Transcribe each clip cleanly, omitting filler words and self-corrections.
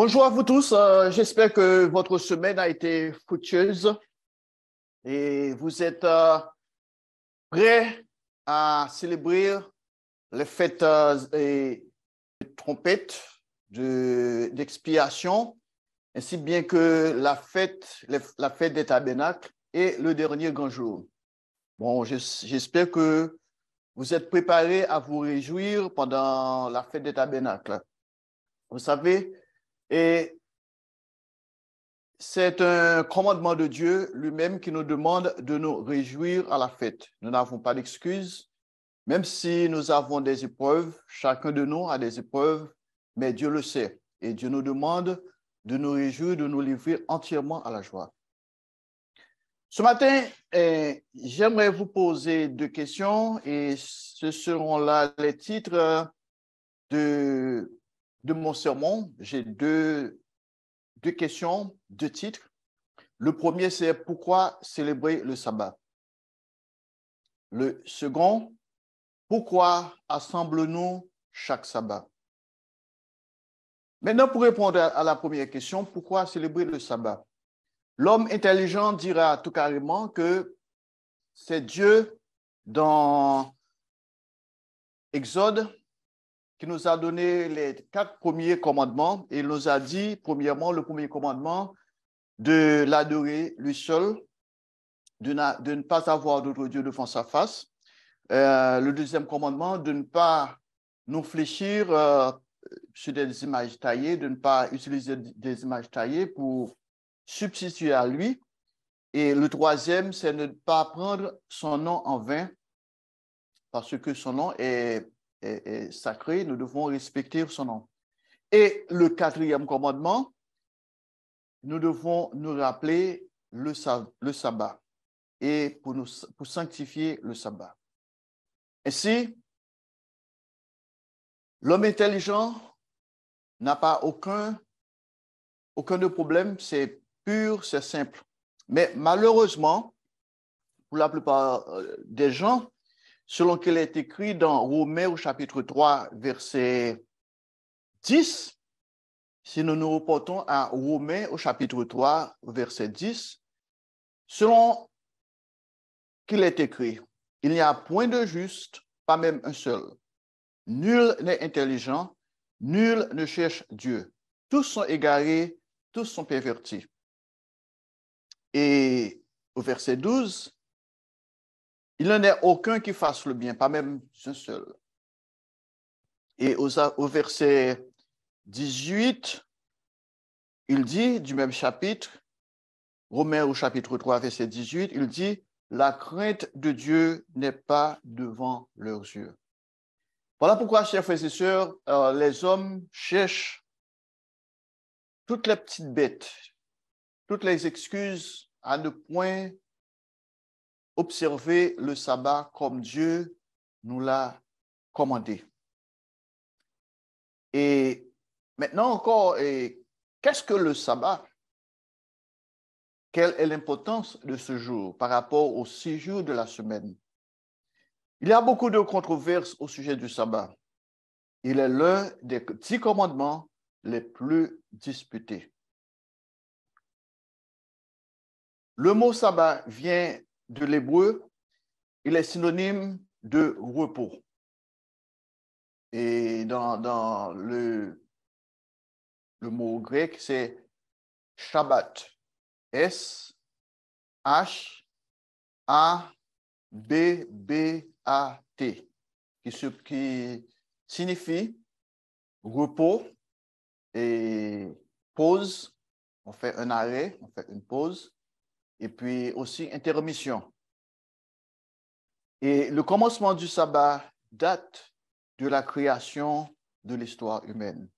Bonjour à vous tous, j'espère que votre semaine a été fructueuse et vous êtes prêts à célébrer les fêtes et de trompette, d'expiation, ainsi bien que la fête des tabernacles et le dernier grand jour. Bon, j'espère que vous êtes préparés à vous réjouir pendant la fête des tabernacles. Vous savez, et c'est un commandement de Dieu lui-même qui nous demande de nous réjouir à la fête. Nous n'avons pas d'excuses, même si nous avons des épreuves, chacun de nous a des épreuves, mais Dieu le sait. Et Dieu nous demande de nous réjouir, de nous livrer entièrement à la joie. Ce matin, j'aimerais vous poser deux questions et ce seront là les titres de mon sermon. J'ai deux questions, deux titres. Le premier, c'est pourquoi célébrer le sabbat? Le second, pourquoi assemblons-nous chaque sabbat? Maintenant, pour répondre à la première question, pourquoi célébrer le sabbat? L'homme intelligent dira tout carrément que c'est Dieu dans Exode qui nous a donné les 4 premiers commandements. Et il nous a dit, premièrement, le premier commandement, de l'adorer lui seul, de ne pas avoir d'autre Dieu devant sa face. Le deuxième commandement, de ne pas nous fléchir sur des images taillées, de ne pas utiliser des images taillées pour substituer à lui. Et le troisième, c'est de ne pas prendre son nom en vain, parce que son nom est sacré, nous devons respecter son nom. Et le quatrième commandement, nous devons nous rappeler le sabbat et pour sanctifier le sabbat. Ainsi, l'homme intelligent n'a pas aucun de problème, c'est pur, c'est simple. Mais malheureusement, pour la plupart des gens, selon qu'il est écrit dans Romains au chapitre 3, verset 10, si nous nous reportons à Romains au chapitre 3, verset 10, selon qu'il est écrit, il n'y a point de juste, pas même un seul. Nul n'est intelligent, nul ne cherche Dieu. Tous sont égarés, tous sont pervertis. Et au verset 12, il n'en est aucun qui fasse le bien, pas même un seul. Et au verset 18, il dit, du même chapitre, Romains au chapitre 3, verset 18, il dit, la crainte de Dieu n'est pas devant leurs yeux. Voilà pourquoi, chers frères et sœurs, les hommes cherchent toutes les petites bêtes, toutes les excuses à ne point observer le sabbat comme Dieu nous l'a commandé. Et maintenant encore, qu'est-ce que le sabbat? Quelle est l'importance de ce jour par rapport aux 6 jours de la semaine? Il y a beaucoup de controverses au sujet du sabbat. Il est l'un des 10 commandements les plus disputés. Le mot sabbat vient de l'hébreu, il est synonyme de repos. Et dans le mot grec, c'est Shabbat. S-H-A-B-B-A-T, qui signifie repos et pause. On fait un arrêt, on fait une pause, et puis aussi intermission. Et le commencement du sabbat date de la création de l'histoire humaine.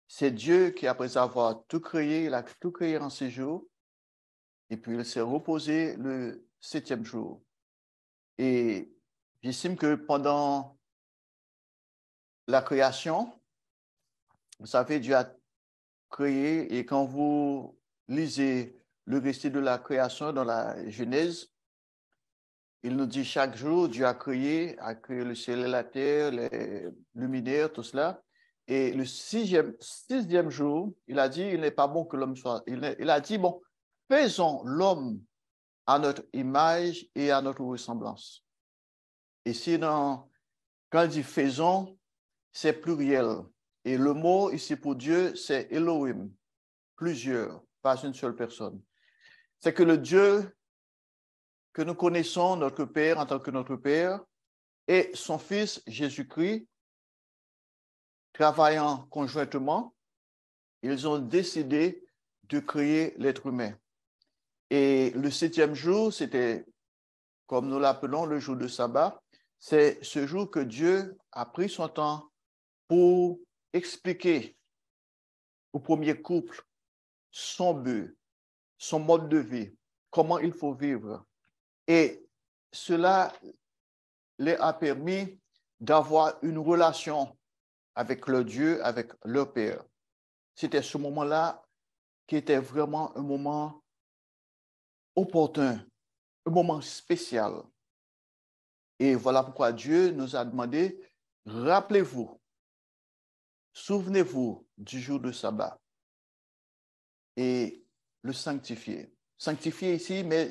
C'est Dieu qui, après avoir tout créé, il a tout créé en 6 jours, et puis il s'est reposé le 7e jour. Et j'estime que pendant la création, vous savez, Dieu a créé, et quand vous lisez le récit de la création dans la Genèse, il nous dit chaque jour, Dieu a créé le ciel et la terre, les luminaires, tout cela. Et le sixième jour, il a dit, il n'est pas bon que l'homme soit... Il a dit, bon, faisons l'homme à notre image et à notre ressemblance. Et sinon, quand il dit faisons, c'est pluriel. Et le mot ici pour Dieu, c'est Elohim, plusieurs, pas une seule personne. C'est que le Dieu que nous connaissons, notre Père en tant que notre Père, et son Fils Jésus-Christ, travaillant conjointement, ils ont décidé de créer l'être humain. Et le septième jour, c'était, comme nous l'appelons, le jour de sabbat. C'est ce jour que Dieu a pris son temps pour expliquer au premier couple son but, son mode de vie, comment il faut vivre. Et cela leur a permis d'avoir une relation avec leur Dieu, avec leur Père. C'était ce moment-là qui était vraiment un moment opportun, un moment spécial. Et voilà pourquoi Dieu nous a demandé, rappelez-vous, souvenez-vous du jour de sabbat et le sanctifier. Sanctifier ici, mais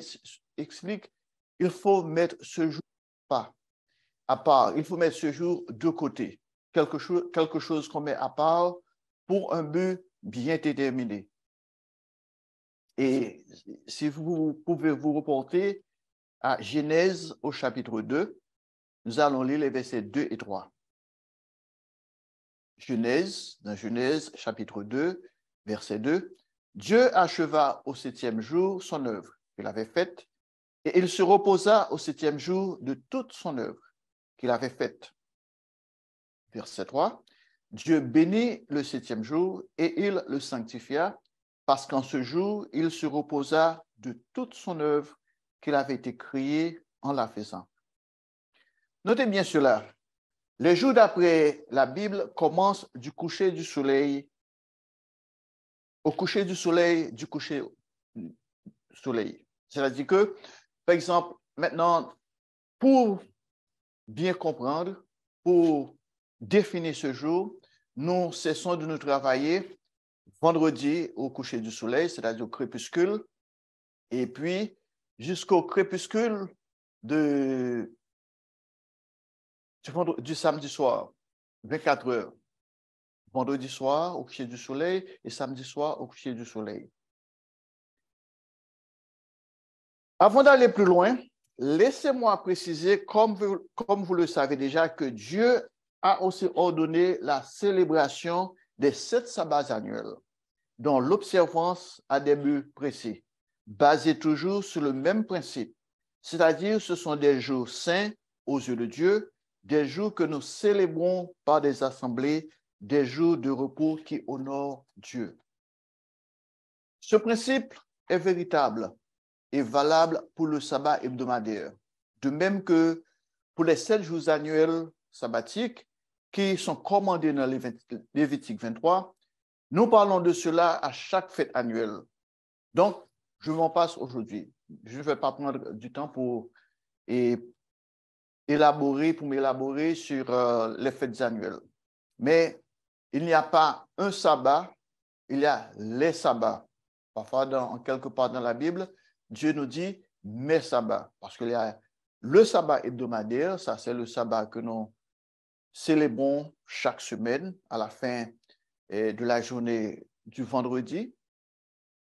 explique, il faut mettre ce jour pas à part, il faut mettre ce jour de côté, quelque chose qu'on met à part pour un but bien déterminé. Et si vous pouvez vous reporter à Genèse au chapitre 2, nous allons lire les versets 2 et 3. Dans Genèse chapitre 2, verset 2, Dieu acheva au septième jour son œuvre qu'il avait faite, et il se reposa au septième jour de toute son œuvre qu'il avait faite. Verset 3, Dieu bénit le septième jour et il le sanctifia, parce qu'en ce jour, il se reposa de toute son œuvre qu'il avait été créé en la faisant. Notez bien cela. Les jours d'après la Bible commencent du coucher du soleil au coucher du soleil, du coucher du soleil. C'est-à-dire que, par exemple, maintenant, pour bien comprendre, pour définir ce jour, nous cessons de nous travailler vendredi au coucher du soleil, c'est-à-dire au crépuscule, et puis jusqu'au crépuscule du samedi soir, 24 heures. Vendredi soir au coucher du soleil et samedi soir au coucher du soleil. Avant d'aller plus loin, laissez-moi préciser, comme vous le savez déjà, que Dieu a aussi ordonné la célébration des 7 sabbats annuels, dont l'observance a des buts précis, basés toujours sur le même principe, c'est-à-dire ce sont des jours saints aux yeux de Dieu, des jours que nous célébrons par des assemblées, des jours de repos qui honorent Dieu. Ce principe est véritable et valable pour le sabbat hebdomadaire, de même que pour les 7 jours annuels sabbatiques qui sont commandés dans Lévitique 23. Nous parlons de cela à chaque fête annuelle. Donc, je m'en passe aujourd'hui. Je ne vais pas prendre du temps pour m'élaborer sur les fêtes annuelles. Mais il n'y a pas un sabbat, il y a les sabbats. Parfois, quelque part dans la Bible, Dieu nous dit mes sabbats, parce qu'il y a le sabbat hebdomadaire, ça c'est le sabbat que nous célébrons chaque semaine à la fin de la journée du vendredi,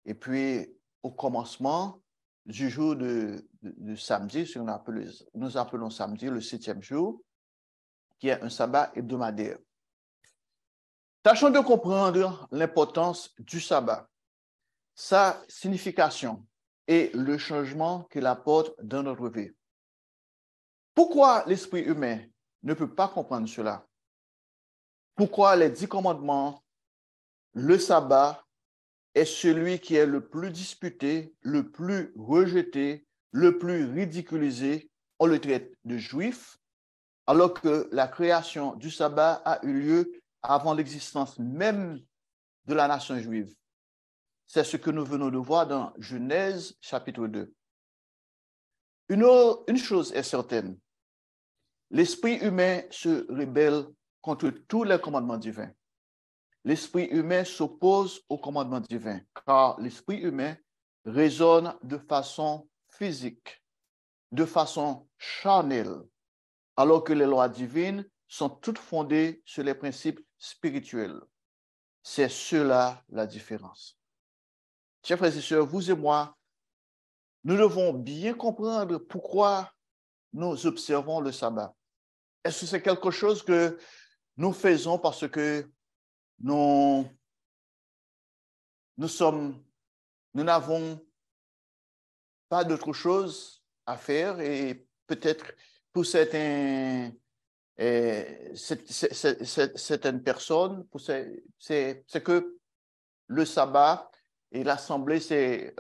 et puis au commencement du jour de samedi, nous appelons samedi le 7e jour, qui est un sabbat hebdomadaire. Tâchons de comprendre l'importance du sabbat, sa signification et le changement qu'il apporte dans notre vie. Pourquoi l'esprit humain ne peut pas comprendre cela? Pourquoi les 10 commandements, le sabbat est celui qui est le plus disputé, le plus rejeté, le plus ridiculisé? On le traite de juif, alors que la création du sabbat a eu lieu avant l'existence même de la nation juive. C'est ce que nous venons de voir dans Genèse chapitre 2. Une chose est certaine, l'esprit humain se rebelle contre tous les commandements divins. l'esprit humain s'oppose au commandement divin, car l'esprit humain raisonne de façon physique, de façon charnelle, alors que les lois divines sont toutes fondées sur les principes spirituels. C'est cela la différence. Chers frères et sœurs, vous et moi, nous devons bien comprendre pourquoi nous observons le sabbat. Est-ce que c'est quelque chose que nous faisons parce que nous n'avons pas d'autre chose à faire et peut-être pour certaines personnes, c'est que le sabbat et l'assemblée, c'est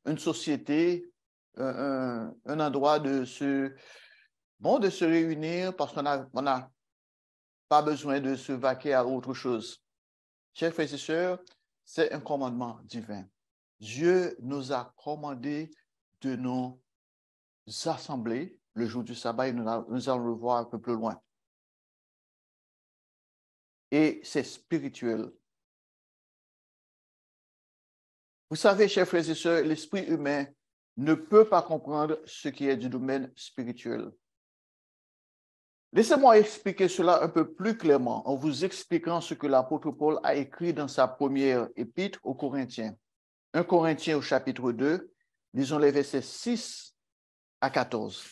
une société, un endroit de se réunir parce qu'on n'a pas besoin de se vaquer à autre chose. Chers frères et sœurs, c'est un commandement divin. Dieu nous a commandé de nous assembler le jour du sabbat et nous allons le voir un peu plus loin. Et c'est spirituel. Vous savez, chers frères et sœurs, l'esprit humain ne peut pas comprendre ce qui est du domaine spirituel. Laissez-moi expliquer cela un peu plus clairement en vous expliquant ce que l'apôtre Paul a écrit dans sa première épître aux Corinthiens. 1 Corinthiens au chapitre 2, lisons les versets 6 à 14.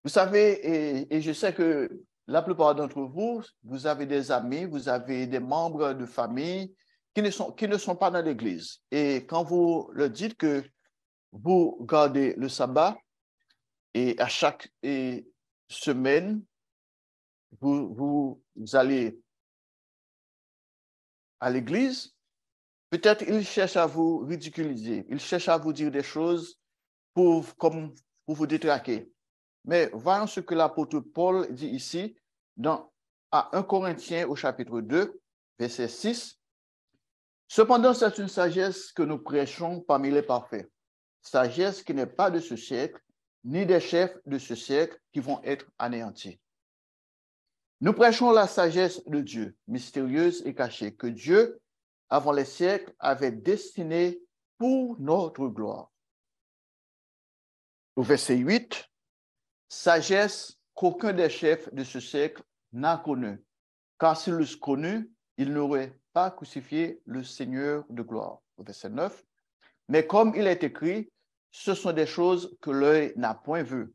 Vous savez, et je sais que la plupart d'entre vous, vous avez des amis, vous avez des membres de famille qui ne sont pas dans l'Église. Et quand vous leur dites que vous gardez le sabbat et à chaque semaine, vous allez à l'église, peut-être ils cherchent à vous ridiculiser, ils cherchent à vous dire des choses pour vous détraquer. Mais voyons ce que l'apôtre Paul dit ici à 1 Corinthiens au chapitre 2, verset 6. Cependant, c'est une sagesse que nous prêchons parmi les parfaits, sagesse qui n'est pas de ce siècle, ni des chefs de ce siècle qui vont être anéantis. Nous prêchons la sagesse de Dieu, mystérieuse et cachée, que Dieu, avant les siècles, avait destinée pour notre gloire. Au verset 8, sagesse qu'aucun des chefs de ce siècle n'a connue, car s'ils l'eussent connue, ils n'auraient pas crucifié le Seigneur de gloire. Au verset 9, mais comme il est écrit, ce sont des choses que l'œil n'a point vues,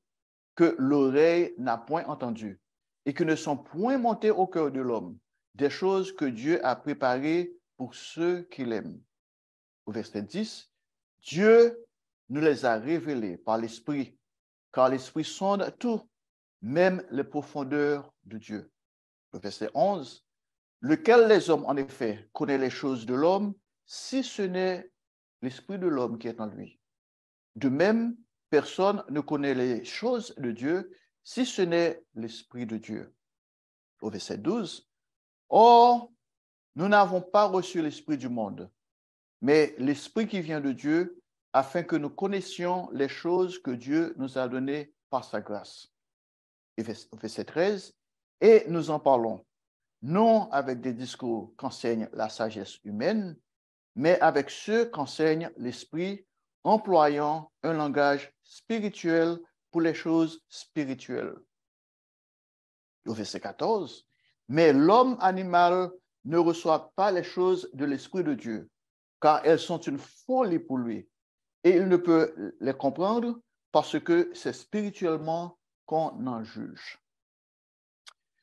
que l'oreille n'a point entendues, et qui ne sont point montées au cœur de l'homme, des choses que Dieu a préparées pour ceux qui l'aiment. Au verset 10, Dieu nous les a révélées par l'Esprit, car l'Esprit sonde tout, même les profondeurs de Dieu. Au verset 11, lequel les hommes, en effet, connaît les choses de l'homme, si ce n'est l'Esprit de l'homme qui est en lui. De même, personne ne connaît les choses de Dieu, si ce n'est l'Esprit de Dieu. Au verset 12, or, nous n'avons pas reçu l'Esprit du monde, mais l'Esprit qui vient de Dieu, afin que nous connaissions les choses que Dieu nous a données par sa grâce. Et au verset 13, et nous en parlons, non avec des discours qu'enseigne la sagesse humaine, mais avec ceux qu'enseigne l'Esprit, employant un langage spirituel pour les choses spirituelles. Au verset 14, mais l'homme animal ne reçoit pas les choses de l'Esprit de Dieu, car elles sont une folie pour lui, et il ne peut les comprendre parce que c'est spirituellement qu'on en juge.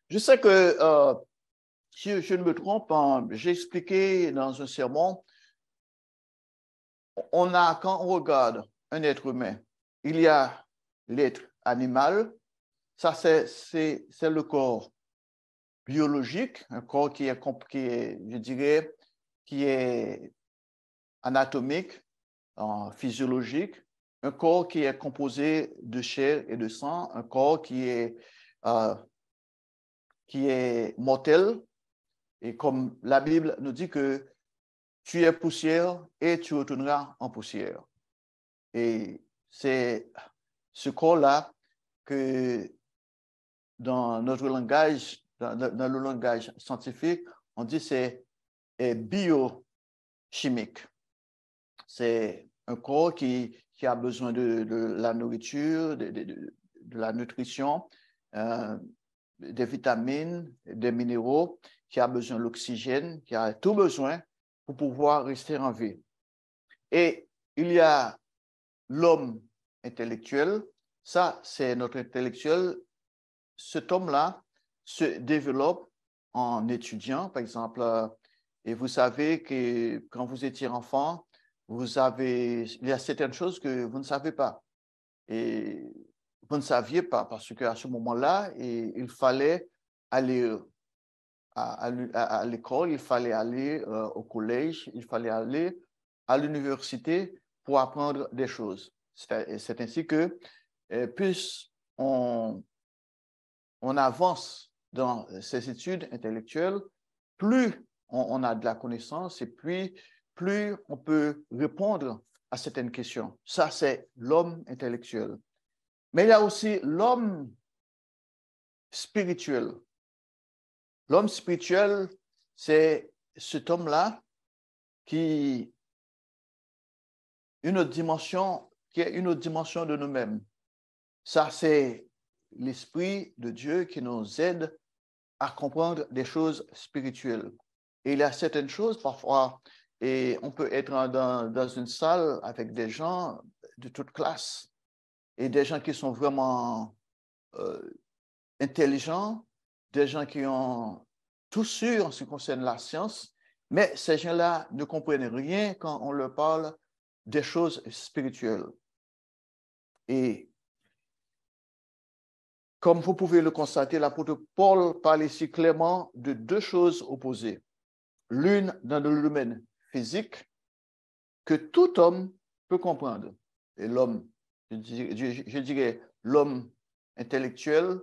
Je sais que, si je ne me trompe, j'ai expliqué dans un sermon, quand on regarde un être humain, il y a l'être animal, ça c'est le corps biologique, un corps qui est, je dirais, qui est anatomique, physiologique, un corps qui est composé de chair et de sang, un corps qui est mortel, et comme la Bible nous dit que tu es poussière et tu retourneras en poussière. Et c'est ce corps-là que dans notre langage, dans le langage scientifique, on dit c'est biochimique. C'est un corps qui a besoin de la nourriture, de la nutrition, des vitamines, des minéraux, qui a besoin de l'oxygène, qui a tout besoin pour pouvoir rester en vie. Et il y a l'homme intellectuel. Ça, c'est notre intellectuel. Cet homme-là se développe en étudiant, par exemple, et vous savez que quand vous étiez enfant, il y a certaines choses que vous ne savez pas. Et vous ne saviez pas parce qu'à ce moment-là, il fallait aller à l'école, il fallait aller au collège, il fallait aller à l'université pour apprendre des choses. C'est ainsi que plus on avance dans ces études intellectuelles, plus on a de la connaissance et plus on peut répondre à certaines questions. Ça, c'est l'homme intellectuel. Mais il y a aussi l'homme spirituel. L'homme spirituel, c'est cet homme-là qui est une autre dimension de nous-mêmes. Ça, c'est l'Esprit de Dieu qui nous aide à comprendre des choses spirituelles. Et il y a certaines choses, parfois, et on peut être dans une salle avec des gens de toute classe et des gens qui sont vraiment intelligents, des gens qui ont tout su en ce qui concerne la science, mais ces gens-là ne comprennent rien quand on leur parle des choses spirituelles. Et comme vous pouvez le constater, l'apôtre Paul parle ici clairement de deux choses opposées. L'une dans le domaine physique, que tout homme peut comprendre. Et l'homme, je dirais l'homme intellectuel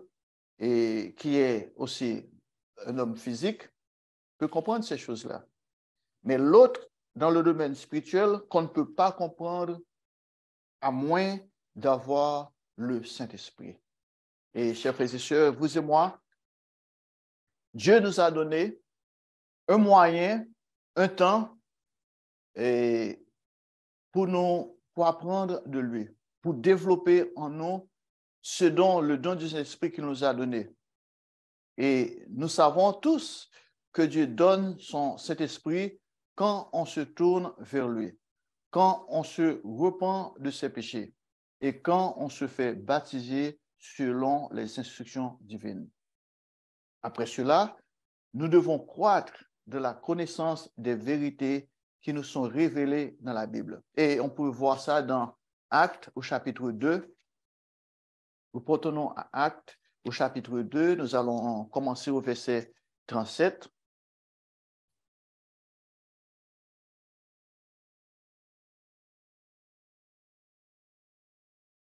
et qui est aussi un homme physique, peut comprendre ces choses-là. Mais l'autre, dans le domaine spirituel, qu'on ne peut pas comprendre à moins d'avoir le Saint-Esprit. Et chers frères et sœurs, vous et moi, Dieu nous a donné un moyen, un temps, et pour apprendre de lui, pour développer en nous ce dont le don du Saint-Esprit qu'il nous a donné. Et nous savons tous que Dieu donne son Saint-Esprit quand on se tourne vers lui, quand on se repent de ses péchés et quand on se fait baptiser selon les instructions divines. Après cela, nous devons croître de la connaissance des vérités qui nous sont révélées dans la Bible. Et on peut voir ça dans Actes au chapitre 2. Nous retournons à Actes au chapitre 2. Nous allons commencer au verset 37.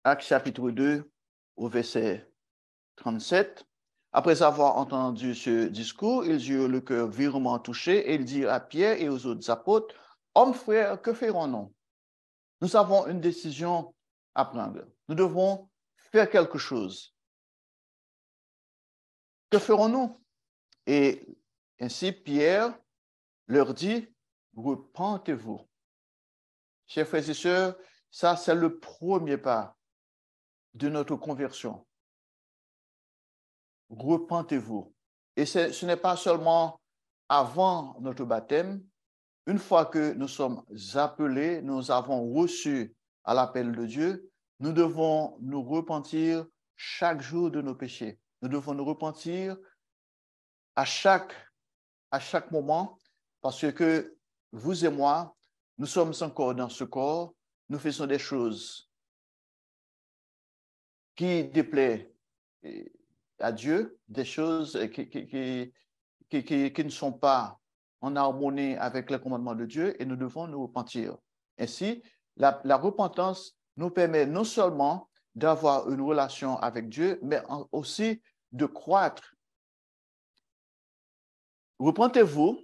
Actes chapitre 2 au verset 37. Après avoir entendu ce discours, ils eurent le cœur vivement touché et ils dirent à Pierre et aux autres apôtres, « Hommes frères, que ferons-nous? Nous avons une décision à prendre. Nous devons faire quelque chose. Que ferons-nous? » Et ainsi Pierre leur dit, « Repentez-vous. » Chers frères et sœurs, ça c'est le premier pas de notre conversion. Repentez-vous. Et ce n'est pas seulement avant notre baptême. Une fois que nous sommes appelés, nous avons reçu à l'appel de Dieu, nous devons nous repentir chaque jour de nos péchés. Nous devons nous repentir à chaque moment parce que vous et moi, nous sommes encore dans ce corps, nous faisons des choses qui déplaisent à Dieu, des choses qui ne sont pas en harmonie avec les commandements de Dieu et nous devons nous repentir. Ainsi, la repentance nous permet non seulement d'avoir une relation avec Dieu, mais aussi de croître. Repentez-vous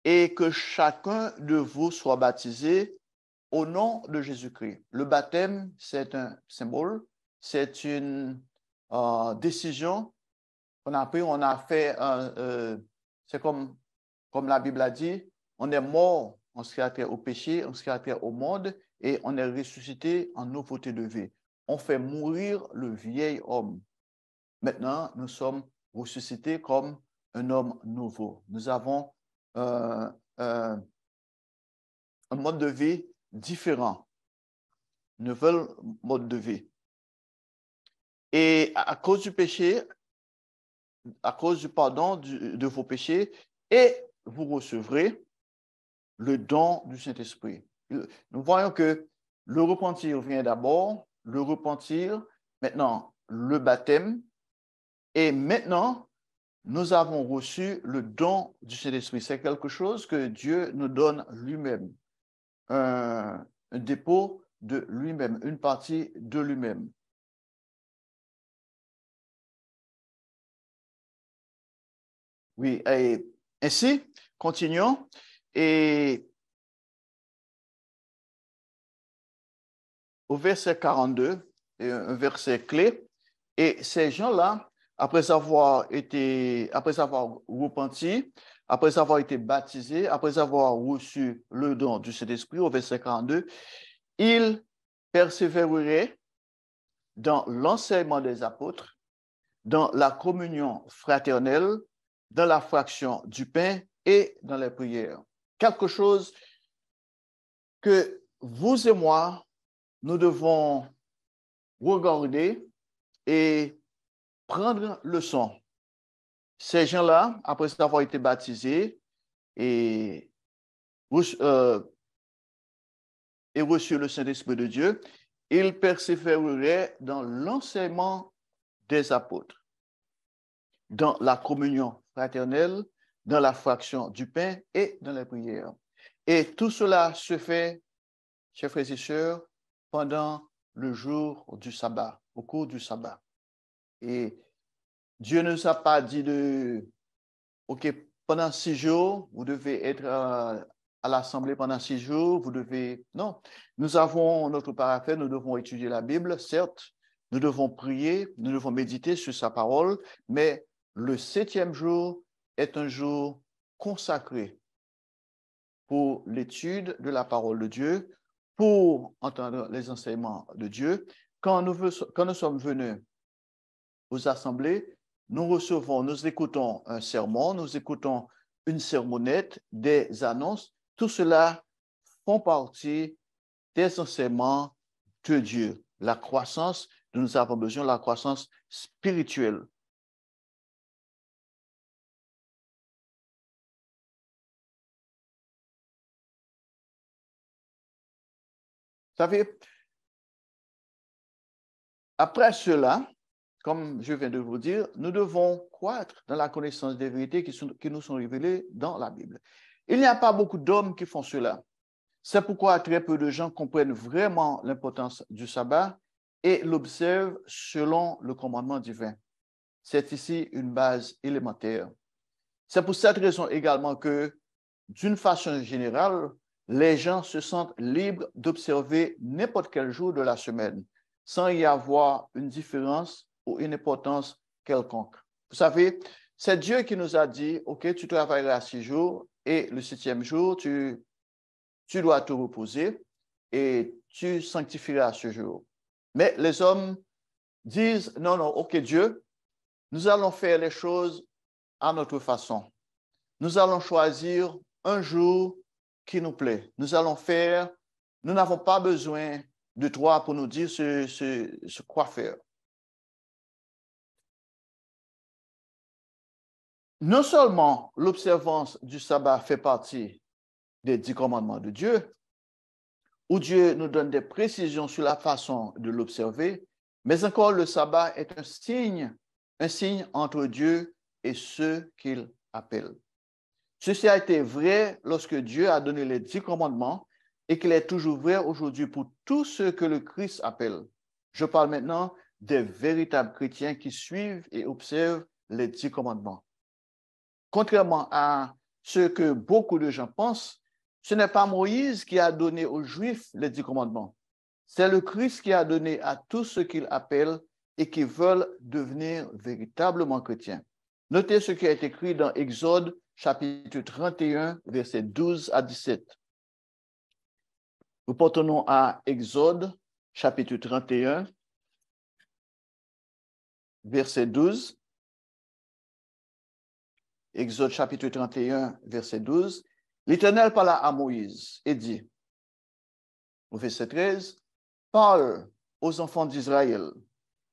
et que chacun de vous soit baptisé au nom de Jésus-Christ. Le baptême, c'est un symbole, c'est une décision qu'on a prise, on a fait C'est comme la Bible a dit, on est mort en ce qui a trait au péché, en ce qui a trait au monde, et on est ressuscité en nouveauté de vie. On fait mourir le vieil homme. Maintenant, nous sommes ressuscités comme un homme nouveau. Nous avons un mode de vie différent, un nouvel mode de vie. Et à cause du péché, à cause du pardon de vos péchés, et vous recevrez le don du Saint-Esprit. Nous voyons que le repentir vient d'abord, le repentir, maintenant le baptême, et maintenant nous avons reçu le don du Saint-Esprit. C'est quelque chose que Dieu nous donne lui-même, un dépôt de lui-même, une partie de lui-même. Oui, et ainsi, continuons. Et au verset 42, un verset clé, et ces gens-là, après avoir repenti, après avoir été baptisés, après avoir reçu le don du Saint-Esprit, au verset 42, ils persévéreraient dans l'enseignement des apôtres, dans la communion fraternelle, dans la fraction du pain et dans les prières. Quelque chose que vous et moi, nous devons regarder et prendre leçon. Ces gens-là, après avoir été baptisés et reçu le Saint-Esprit de Dieu, ils persévéreraient dans l'enseignement des apôtres, dans la communion fraternelle, dans la fraction du pain et dans les prières. Et tout cela se fait, chers frères et sœurs, pendant le jour du sabbat, au cours du sabbat. Et Dieu ne nous a pas dit OK, pendant 6 jours, vous devez être à l'assemblée pendant 6 jours, vous devez... Non, nous avons notre parapet, nous devons étudier la Bible, certes, nous devons prier, nous devons méditer sur sa parole, mais le 7e jour est un jour consacré pour l'étude de la parole de Dieu, pour entendre les enseignements de Dieu. Quand nous sommes venus aux assemblées, nous recevons, nous écoutons un sermon, nous écoutons une sermonnette, des annonces. Tout cela font partie des enseignements de Dieu. La croissance dont nous avons besoin, la croissance spirituelle. Vous savez, après cela, comme je viens de vous dire, nous devons croître dans la connaissance des vérités qui nous sont révélées dans la Bible. Il n'y a pas beaucoup d'hommes qui font cela. C'est pourquoi très peu de gens comprennent vraiment l'importance du sabbat et l'observent selon le commandement divin. C'est ici une base élémentaire. C'est pour cette raison également que, d'une façon générale, les gens se sentent libres d'observer n'importe quel jour de la semaine, sans y avoir une différence ou une importance quelconque. Vous savez, c'est Dieu qui nous a dit, OK, tu travailleras 6 jours et le 7e jour, tu dois te reposer et tu sanctifieras ce jour. Mais les hommes disent, non, non, OK, Dieu, nous allons faire les choses à notre façon. Nous allons choisir un jour qui nous plaît. Nous n'avons pas besoin de toi pour nous dire ce quoi faire. Non seulement l'observance du sabbat fait partie des 10 commandements de Dieu, où Dieu nous donne des précisions sur la façon de l'observer, mais encore le sabbat est un signe entre Dieu et ceux qu'il appelle. Ceci a été vrai lorsque Dieu a donné les 10 commandements et qu'il est toujours vrai aujourd'hui pour tous ceux que le Christ appelle. Je parle maintenant des véritables chrétiens qui suivent et observent les 10 commandements. Contrairement à ce que beaucoup de gens pensent, ce n'est pas Moïse qui a donné aux Juifs les 10 commandements. C'est le Christ qui a donné à tous ceux qu'il appelle et qui veulent devenir véritablement chrétiens. Notez ce qui est écrit dans Exode chapitre 31, versets 12 à 17. Nous portons à Exode, chapitre 31, verset 12. Exode, chapitre 31, verset 12. L'Éternel parla à Moïse et dit, au verset 13, « Parle aux enfants d'Israël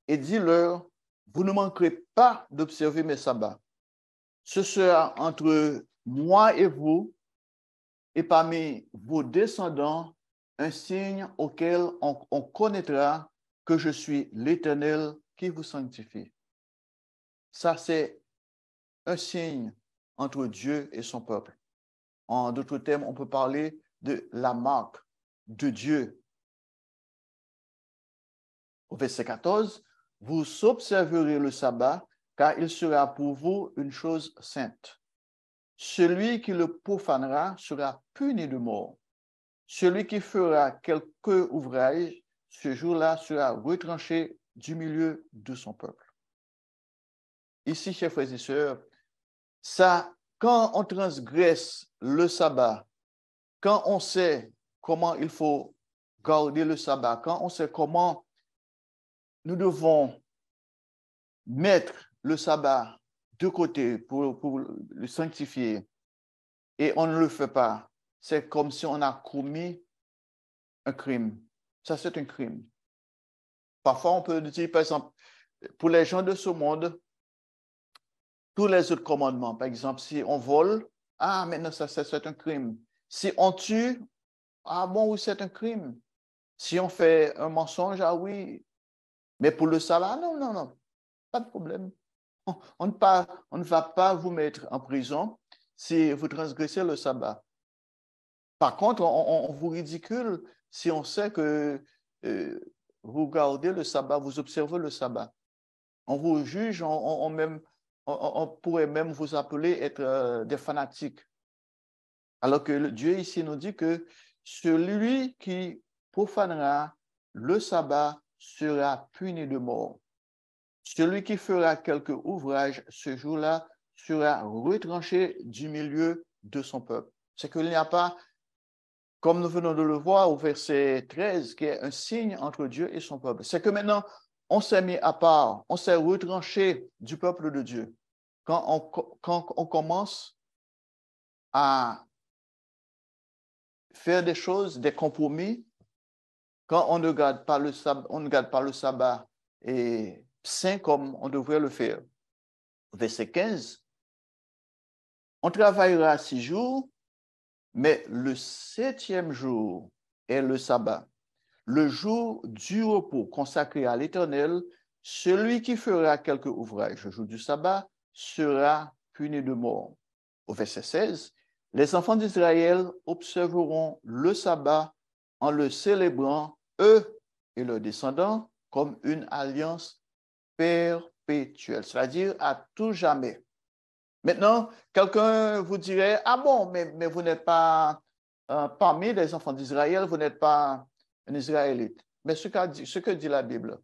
et dis-leur, vous ne manquerez pas d'observer mes sabbats. Ce sera entre moi et vous, et parmi vos descendants, un signe auquel on connaîtra que je suis l'Éternel qui vous sanctifie. » Ça, c'est un signe entre Dieu et son peuple. En d'autres termes, on peut parler de la marque de Dieu. Au verset 14, « Vous observerez le sabbat, car il sera pour vous une chose sainte. Celui qui le profanera sera puni de mort. Celui qui fera quelque ouvrage, ce jour-là sera retranché du milieu de son peuple. » Ici, chers frères et sœurs, ça, quand on transgresse le sabbat, quand on sait comment il faut garder le sabbat, quand on sait comment nous devons mettre le sabbat de côté pour le sanctifier et on ne le fait pas, c'est comme si on a commis un crime. Ça, c'est un crime. Parfois, on peut dire, par exemple, pour les gens de ce monde, tous les autres commandements, par exemple, si on vole, ah, maintenant, ça, c'est un crime. Si on tue, ah bon, oui, c'est un crime. Si on fait un mensonge, ah oui. Mais pour le sabbat, non, non, non, pas de problème. On ne va pas vous mettre en prison si vous transgressez le sabbat. Par contre, on vous ridicule si on sait que vous gardez le sabbat, vous observez le sabbat. On vous juge, on pourrait même vous appeler être des fanatiques. Alors que Dieu ici nous dit que celui qui profanera le sabbat sera puni de mort. Celui qui fera quelque ouvrage ce jour-là sera retranché du milieu de son peuple. C'est qu'il n'y a pas, comme nous venons de le voir au verset 13, qui est un signe entre Dieu et son peuple. C'est que maintenant, on s'est mis à part, on s'est retranché du peuple de Dieu. Quand on commence à faire des choses, des compromis, quand on ne garde pas le sabbat et saint comme on devrait le faire. Verset 15, on travaillera 6 jours, mais le 7e jour est le sabbat, le jour du repos consacré à l'Éternel. Celui qui fera quelque ouvrage le jour du sabbat sera puni de mort. Au verset 16, les enfants d'Israël observeront le sabbat en le célébrant, eux et leurs descendants, comme une alliance perpétuelle, c'est-à-dire à tout jamais. Maintenant, quelqu'un vous dirait, ah bon, mais vous n'êtes pas parmi les enfants d'Israël, vous n'êtes pas un Israélite. Mais ce que dit la Bible,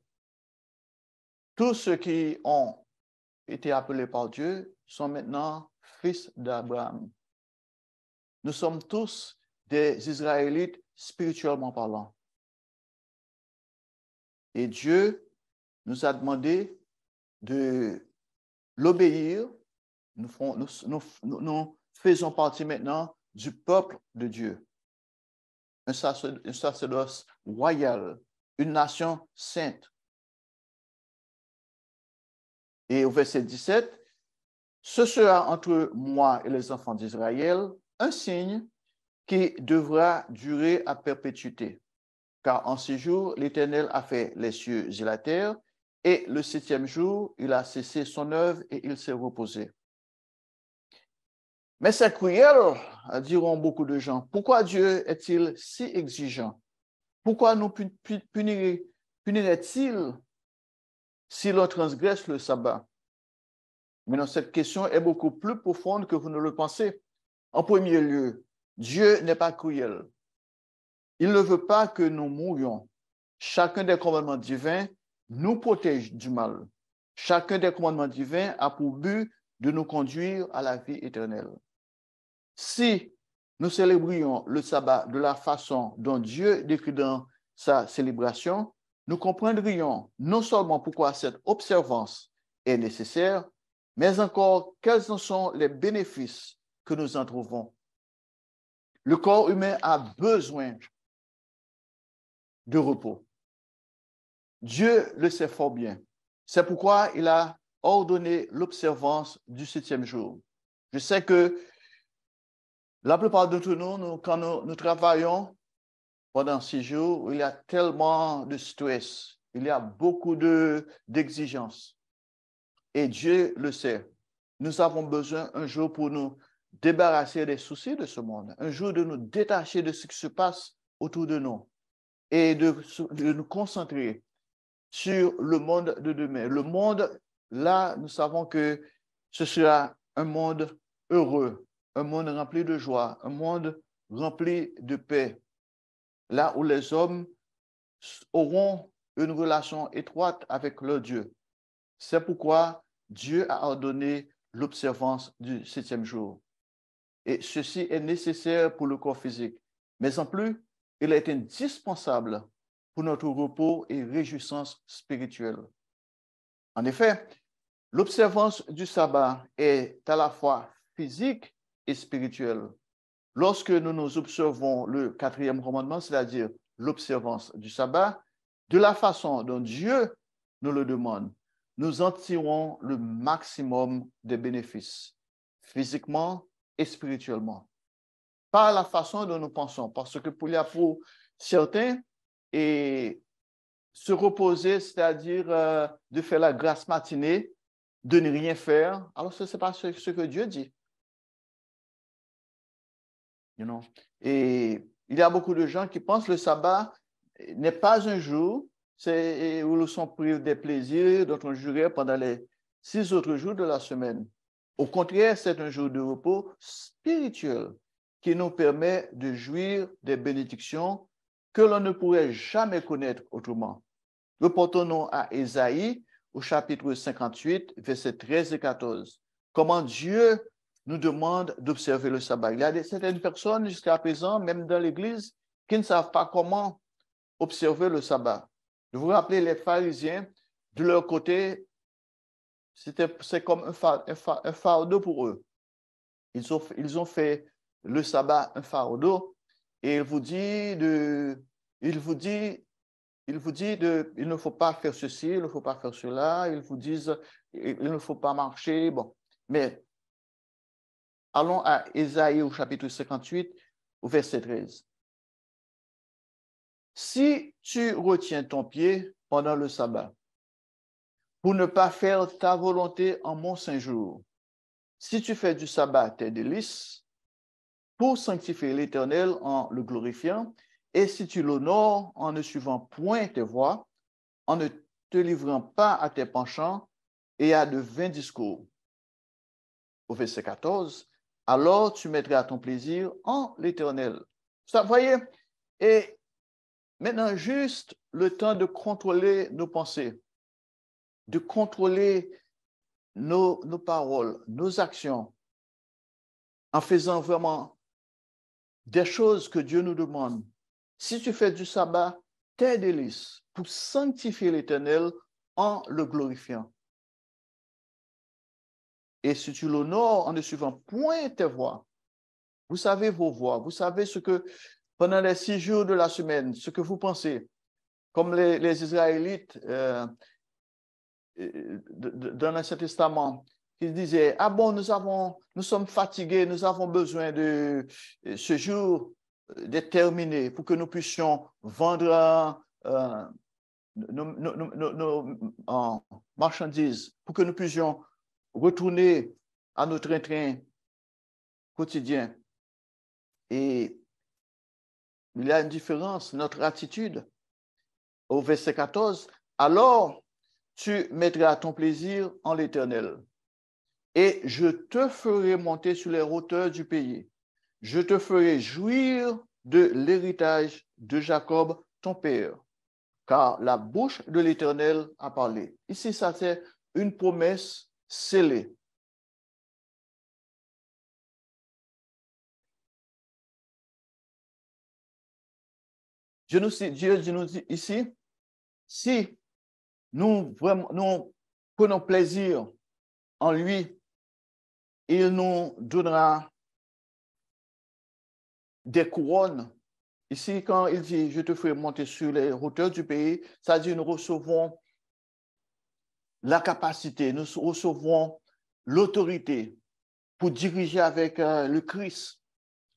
tous ceux qui ont été appelés par Dieu sont maintenant fils d'Abraham. Nous sommes tous des Israélites spirituellement parlant. Et Dieu nous a demandé de l'obéir. Nous faisons partie maintenant du peuple de Dieu. Un sacerdoce royal, une nation sainte. Et au verset 17, ce sera entre moi et les enfants d'Israël un signe qui devra durer à perpétuité. Car en 6 jours, l'Éternel a fait les cieux et la terre, et le 7e jour, il a cessé son œuvre et il s'est reposé. Mais c'est cruel, diront beaucoup de gens. Pourquoi Dieu est-il si exigeant? Pourquoi nous punirait-il si l'on transgresse le sabbat? Mais non, cette question est beaucoup plus profonde que vous ne le pensez. En premier lieu, Dieu n'est pas cruel. Il ne veut pas que nous mourions. Chacun des commandements divins nous protège du mal. Chacun des commandements divins a pour but de nous conduire à la vie éternelle. Si nous célébrions le sabbat de la façon dont Dieu décrit dans sa célébration, nous comprendrions non seulement pourquoi cette observance est nécessaire, mais encore quels en sont les bénéfices que nous en trouvons. Le corps humain a besoin de repos. Dieu le sait fort bien. C'est pourquoi il a ordonné l'observance du 7e jour. Je sais que la plupart d'entre nous, quand nous travaillons pendant 6 jours, il y a tellement de stress, il y a beaucoup d'exigences. Et Dieu le sait. Nous avons besoin un jour pour nous débarrasser des soucis de ce monde, un jour de nous détacher de ce qui se passe autour de nous et de nous concentrer sur le monde de demain. Le monde, là, nous savons que ce sera un monde heureux, un monde rempli de joie, un monde rempli de paix, là où les hommes auront une relation étroite avec leur Dieu. C'est pourquoi Dieu a ordonné l'observance du 7e jour. Et ceci est nécessaire pour le corps physique. Mais en plus, il est indispensable pour notre repos et réjouissance spirituelle. En effet, l'observance du sabbat est à la fois physique et spirituelle. Lorsque nous observons le 4e commandement, c'est-à-dire l'observance du sabbat, de la façon dont Dieu nous le demande, nous en tirons le maximum des bénéfices, physiquement et spirituellement. Pas la façon dont nous pensons, parce que pour certains, et se reposer, c'est-à-dire de faire la grasse matinée, de ne rien faire, alors ce n'est pas ce que Dieu dit. You know? Et il y a beaucoup de gens qui pensent que le sabbat n'est pas un jour où nous sommes pris des plaisirs dont on jurait pendant les 6 autres jours de la semaine. Au contraire, c'est un jour de repos spirituel qui nous permet de jouir des bénédictions que l'on ne pourrait jamais connaître autrement. Reportons-nous à Ésaïe, au chapitre 58, versets 13 et 14. Comment Dieu nous demande d'observer le sabbat. Il y a certaines personnes jusqu'à présent, même dans l'Église, qui ne savent pas comment observer le sabbat. Je vous rappelle, les pharisiens, de leur côté, c'est comme un fardeau pour eux. Ils ont fait le sabbat un fardeau et il ne faut pas faire ceci, il ne faut pas faire cela, ils vous disent il ne faut pas marcher. Bon, mais allons à Ésaïe au chapitre 58, au verset 13. Si tu retiens ton pied pendant le sabbat, pour ne pas faire ta volonté en mon saint jour, si tu fais du sabbat tes délices, pour sanctifier l'Éternel en le glorifiant, et si tu l'honores en ne suivant point tes voies, en ne te livrant pas à tes penchants et à de vains discours. Au verset 14, alors tu mettras ton plaisir en l'Éternel. Vous voyez, et maintenant, juste le temps de contrôler nos pensées, de contrôler nos paroles, nos actions, en faisant vraiment des choses que Dieu nous demande. Si tu fais du sabbat tes délices pour sanctifier l'Éternel en le glorifiant. Et si tu l'honores en ne suivant point tes voies, vous savez vos voies, vous savez ce que, pendant les 6 jours de la semaine, ce que vous pensez, comme les Israélites dans l'Ancien Testament, qui disaient, ah bon, nous sommes fatigués, nous avons besoin de ce jour déterminé pour que nous puissions vendre nos marchandises, pour que nous puissions retourner à notre train-train quotidien. Et il y a une différence, notre attitude. Au verset 14, alors tu mettras ton plaisir en l'Éternel, et je te ferai monter sur les hauteurs du pays. Je te ferai jouir de l'héritage de Jacob, ton père, car la bouche de l'Éternel a parlé. Ici, ça c'est une promesse scellée. Dieu nous dit ici, si nous prenons plaisir en lui, il nous donnera des couronnes. Ici, quand il dit, je te ferai monter sur les hauteurs du pays, ça dit, nous recevons la capacité, nous recevons l'autorité pour diriger avec le Christ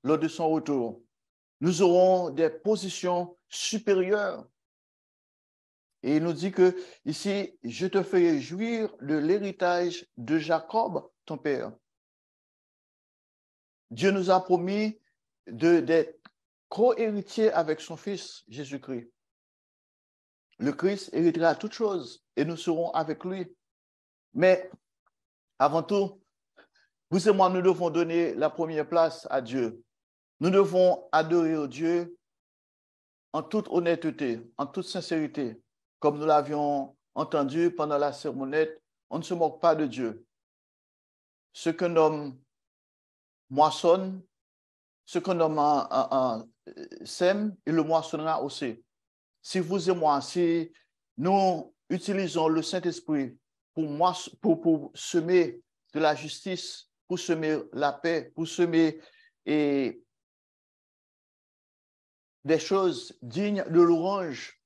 lors de son retour. Nous aurons des positions supérieures. Et il nous dit que ici, je te ferai jouir de l'héritage de Jacob, ton père. Dieu nous a promis d'être co-héritiers avec son Fils, Jésus-Christ. Le Christ héritera toutes choses et nous serons avec lui. Mais avant tout, vous et moi, nous devons donner la première place à Dieu. Nous devons adorer Dieu en toute honnêteté, en toute sincérité. Comme nous l'avions entendu pendant la sermonnette, on ne se moque pas de Dieu. Ce qu'un homme moissonne, ce qu'un homme sème, il le moissonnera aussi. Si vous et moi, si nous utilisons le Saint-Esprit pour semer de la justice, pour semer la paix, pour semer des choses dignes de louange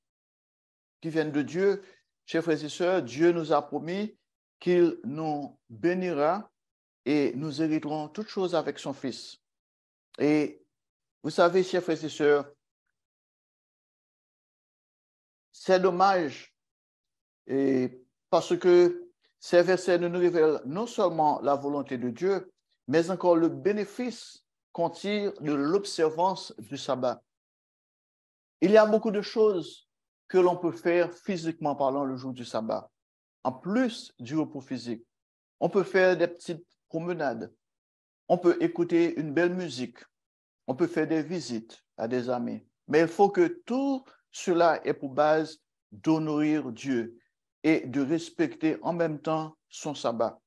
qui viennent de Dieu, chers frères et sœurs, Dieu nous a promis qu'il nous bénira et nous hériterons toutes choses avec son Fils. Et vous savez, chers frères et sœurs, c'est dommage parce que ces versets nous révèlent non seulement la volonté de Dieu, mais encore le bénéfice qu'on tire de l'observance du sabbat. Il y a beaucoup de choses que l'on peut faire physiquement parlant le jour du sabbat, en plus du repos physique. On peut faire des petites promenades, on peut écouter une belle musique, on peut faire des visites à des amis, mais il faut que tout cela ait pour base d'honorer Dieu et de respecter en même temps son sabbat.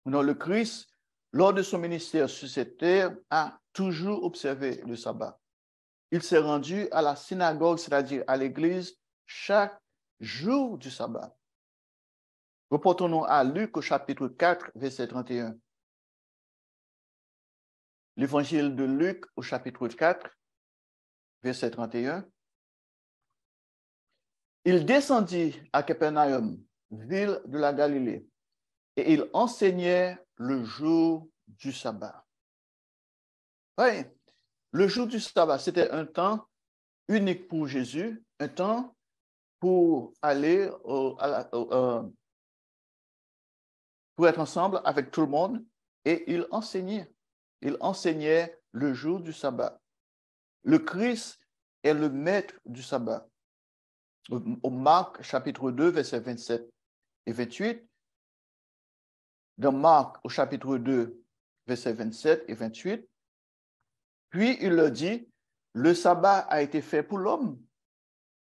Donc, le Christ, lors de son ministère sur cette terre, a toujours observé le sabbat. Il s'est rendu à la synagogue, c'est-à-dire à l'église, chaque jour du sabbat. Reportons-nous à Luc au chapitre 4, verset 31. L'évangile de Luc au chapitre 4, verset 31. Il descendit à Capernaum, ville de la Galilée, et il enseignait le jour du sabbat. Oui, le jour du sabbat, c'était un temps unique pour Jésus, un temps pour aller pour être ensemble avec tout le monde, et il enseignait. Il enseignait le jour du sabbat. Le Christ est le maître du sabbat. Au Marc chapitre 2, versets 27 et 28, dans Marc au chapitre 2, versets 27 et 28, puis il leur dit, le sabbat a été fait pour l'homme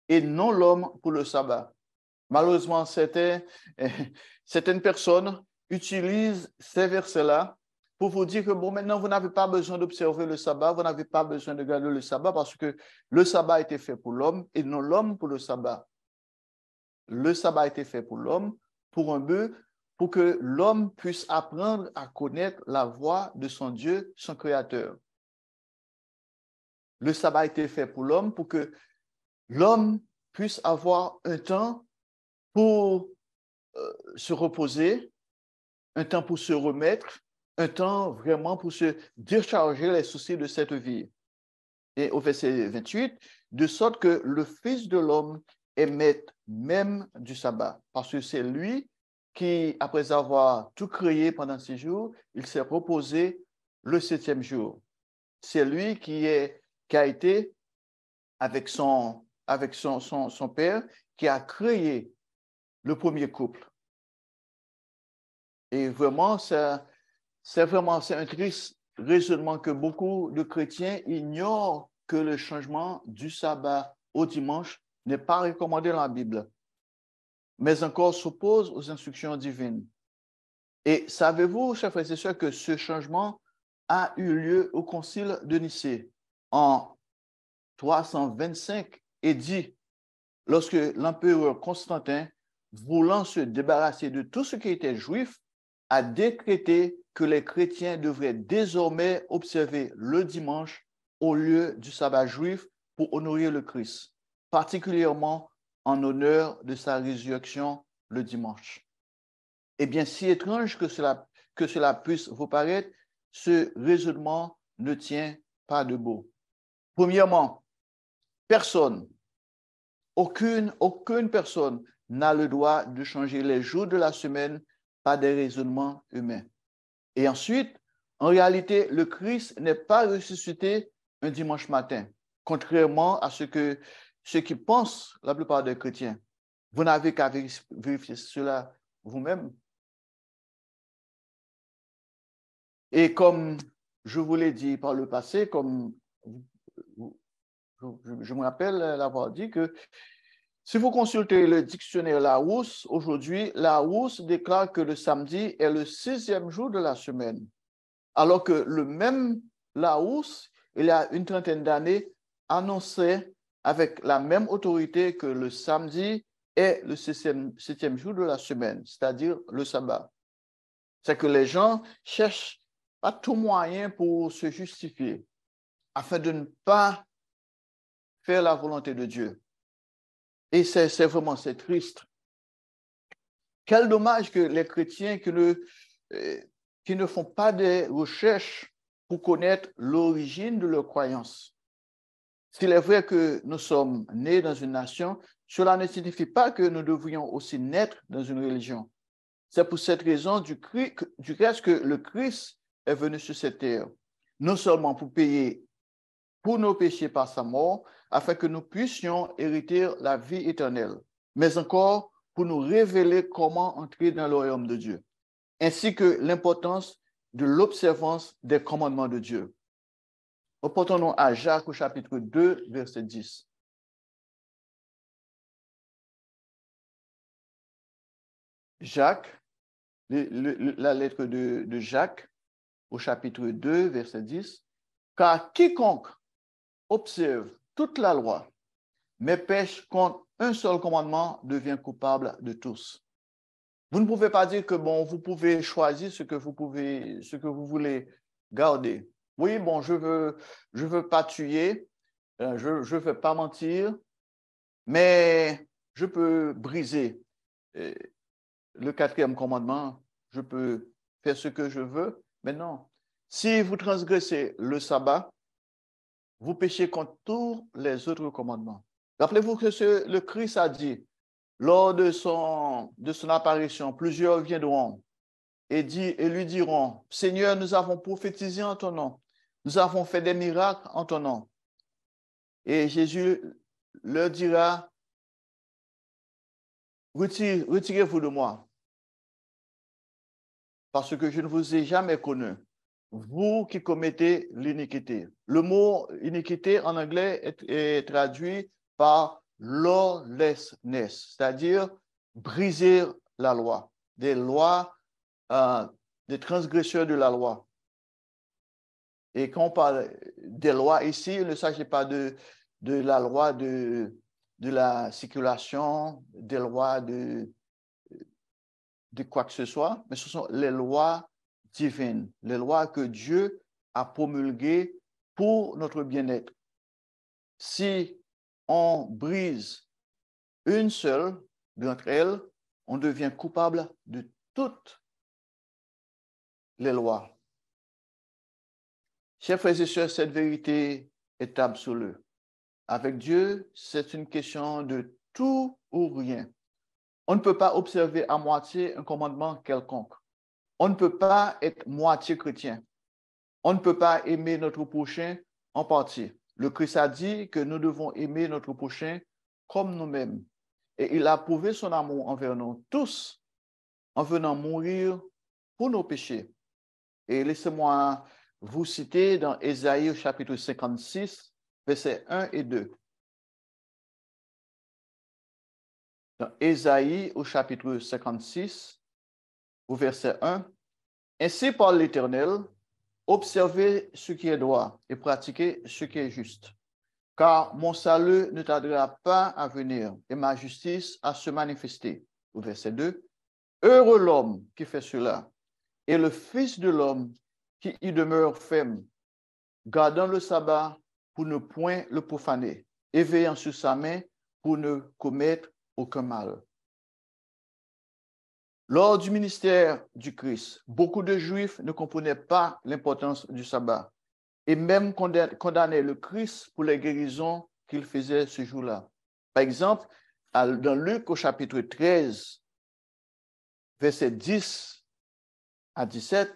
et non l'homme pour le sabbat. Malheureusement, certaines personnes utilisent ces versets-là pour vous dire que bon, maintenant, vous n'avez pas besoin d'observer le sabbat, vous n'avez pas besoin de garder le sabbat parce que le sabbat a été fait pour l'homme et non l'homme pour le sabbat. Le sabbat a été fait pour l'homme, pour un but, pour que l'homme puisse apprendre à connaître la voix de son Dieu, son Créateur. Le sabbat a été fait pour l'homme, pour que l'homme puisse avoir un temps pour se reposer, un temps pour se remettre, un temps vraiment pour se décharger les soucis de cette vie. Et au verset 28, de sorte que le Fils de l'homme est maître même du sabbat, parce que c'est lui qui, après avoir tout créé pendant 6 jours, il s'est reposé le 7e jour. C'est lui qui a été avec son père, qui a créé le premier couple. Et vraiment, c'est un triste raisonnement que beaucoup de chrétiens ignorent que le changement du sabbat au dimanche n'est pas recommandé dans la Bible, mais encore s'oppose aux instructions divines. Et savez-vous, chers frères et sœurs, que ce changement a eu lieu au concile de Nicée en 325 et dit, lorsque l'empereur Constantin, voulant se débarrasser de tout ce qui était juif, a décrété que les chrétiens devraient désormais observer le dimanche au lieu du sabbat juif pour honorer le Christ, particulièrement en honneur de sa résurrection le dimanche. Eh bien, si étrange que cela puisse vous paraître, ce raisonnement ne tient pas debout. Premièrement, aucune personne n'a le droit de changer les jours de la semaine par des raisonnements humains. Et ensuite, en réalité, le Christ n'est pas ressuscité un dimanche matin, contrairement à ce qui pensent la plupart des chrétiens. Vous n'avez qu'à vérifier cela vous-même. Et comme je vous l'ai dit par le passé, comme je me rappelle l'avoir dit que si vous consultez le dictionnaire Larousse, aujourd'hui, Larousse déclare que le samedi est le 6e jour de la semaine, alors que le même Larousse, il y a une trentaine d'années, annonçait avec la même autorité que le samedi est le 7e jour de la semaine, c'est-à-dire le sabbat. C'est que les gens cherchent à tout moyen pour se justifier, afin de ne pas faire la volonté de Dieu. Et c'est vraiment, c'est triste. Quel dommage que les chrétiens qui ne font pas des recherches pour connaître l'origine de leur croyance. S'il est vrai que nous sommes nés dans une nation, cela ne signifie pas que nous devrions aussi naître dans une religion. C'est pour cette raison du reste que le Christ est venu sur cette terre, non seulement pour payer pour nos péchés par sa mort, afin que nous puissions hériter la vie éternelle, mais encore pour nous révéler comment entrer dans le royaume de Dieu, ainsi que l'importance de l'observance des commandements de Dieu. Reportons-nous à Jacques au chapitre 2, verset 10. Jacques, la lettre de Jacques au chapitre 2, verset 10. Car quiconque observe toute la loi, mais pêche contre un seul commandement, devient coupable de tous. Vous ne pouvez pas dire que vous pouvez choisir ce que vous voulez garder. Oui, je veux pas tuer, je veux pas mentir, mais je peux briser le 4e commandement, je peux faire ce que je veux. Mais non, si vous transgressez le sabbat, vous péchez contre tous les autres commandements. Rappelez-vous que le Christ a dit, lors de son apparition, plusieurs viendront et lui diront, Seigneur, nous avons prophétisé en ton nom, nous avons fait des miracles en ton nom. Et Jésus leur dira, retirez-vous de moi, parce que je ne vous ai jamais connu, vous qui commettez l'iniquité. Le mot iniquité en anglais est traduit par lawlessness, c'est-à-dire briser la loi, des lois, des transgresseurs de la loi. Et quand on parle des lois ici, il ne s'agit pas de la loi de la circulation, des lois de quoi que ce soit, mais ce sont les lois divines, les lois que Dieu a promulguées pour notre bien-être. Si on brise une seule d'entre elles, on devient coupable de toutes les lois. Chers frères et sœurs, cette vérité est absolue. Avec Dieu, c'est une question de tout ou rien. On ne peut pas observer à moitié un commandement quelconque. On ne peut pas être moitié chrétien. On ne peut pas aimer notre prochain en partie. Le Christ a dit que nous devons aimer notre prochain comme nous-mêmes. Et il a prouvé son amour envers nous tous en venant mourir pour nos péchés. Et laissez-moi vous citer dans Ésaïe au chapitre 56, versets 1 et 2. Dans Ésaïe au chapitre 56, au verset 1, « Ainsi parle l'Éternel, observez ce qui est droit et pratiquez ce qui est juste. car mon salut ne tardera pas à venir et ma justice à se manifester. Au verset 2, heureux l'homme qui fait cela, et le Fils de l'homme qui y demeure ferme, gardant le sabbat pour ne point le profaner, et veillant sur sa main pour ne commettre aucun mal. Lors du ministère du Christ, beaucoup de Juifs ne comprenaient pas l'importance du sabbat et même condamnaient le Christ pour les guérisons qu'il faisait ce jour-là. Par exemple, dans Luc au chapitre 13, versets 10 à 17,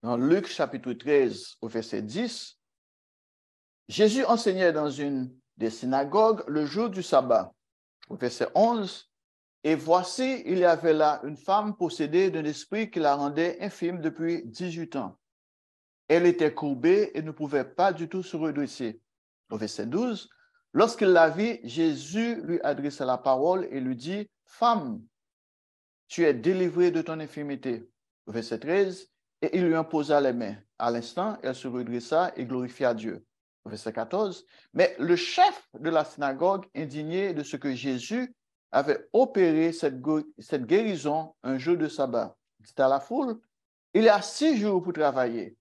dans Luc chapitre 13 au verset 10, Jésus enseignait dans une des synagogues le jour du sabbat. Au verset 11, et voici, il y avait là une femme possédée d'un esprit qui la rendait infirme depuis 18 ans. Elle était courbée et ne pouvait pas du tout se redresser. Au verset 12, lorsqu'il la vit, Jésus lui adressa la parole et lui dit, « Femme, tu es délivrée de ton infirmité. » Au verset 13, et il lui imposa les mains. À l'instant, elle se redressa et glorifia Dieu. Au verset 14, mais le chef de la synagogue, indigné de ce que Jésus avait opéré cette guérison un jour de sabbat, dit à la foule, il y a 6 jours pour travailler.